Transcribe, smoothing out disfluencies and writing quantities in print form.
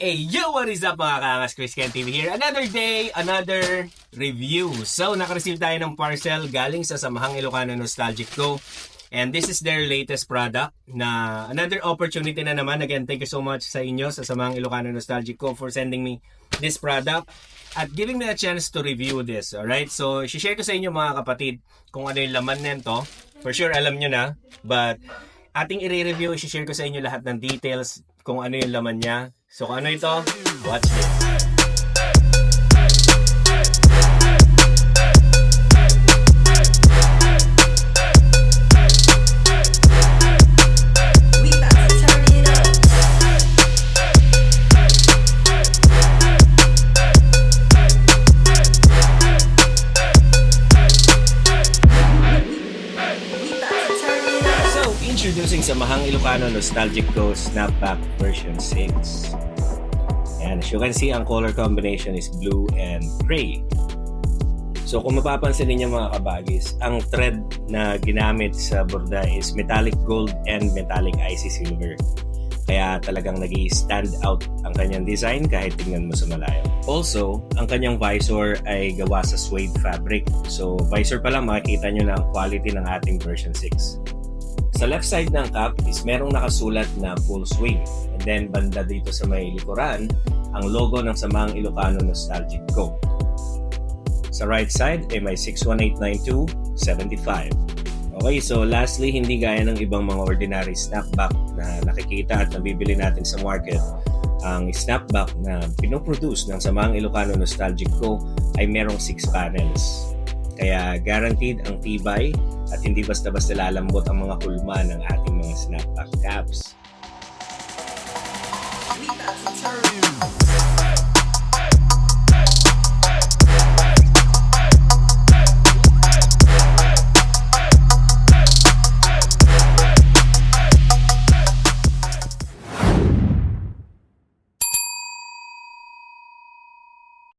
Hey, yo! What is up mga kaangas? Chris Ken TV here. Another day, another review. So, nakareceive tayo ng parcel galing sa Samahang Ilocano Nostalgic Co. And this is their latest product na another opportunity na naman. Again, thank you so much sa inyo sa Samahang Ilocano Nostalgic Co. for sending me this product at giving me a chance to review this. Alright? So, share ko sa inyo mga kapatid kung ano yung laman nito. For sure, alam nyo na. But, ating i-review, share ko sa inyo lahat ng details kung ano yung laman niya. So kung ano ito, watch this. Introducing Samahang Ilocano Nostalgic Co. Snapback version 6. And as you can see, ang color combination is blue and gray. So kung mapapansin niyo mga kabagis, ang thread na ginamit sa borda is metallic gold and metallic icy silver. Kaya talagang nag-stand out ang kanyang design kahit tingnan mo sa malayo. Also, ang kanyang visor ay gawa sa suede fabric. So visor pa lang makikita nyo na ang quality ng ating version 6. Sa left side ng cap is merong nakasulat na full swing. And then banda dito sa may likuran, ang logo ng Samahang Ilocano Nostalgic Co. Sa right side ay may 6189275. Okay, so lastly, hindi gaya ng ibang mga ordinary snapback na nakikita at nabibili natin sa market. Ang snapback na pinoproduce ng Samahang Ilocano Nostalgic Co. ay merong 6 panels. Kaya guaranteed ang tibay at hindi basta-basta lalambot ang mga kulma ng ating mga snapback caps.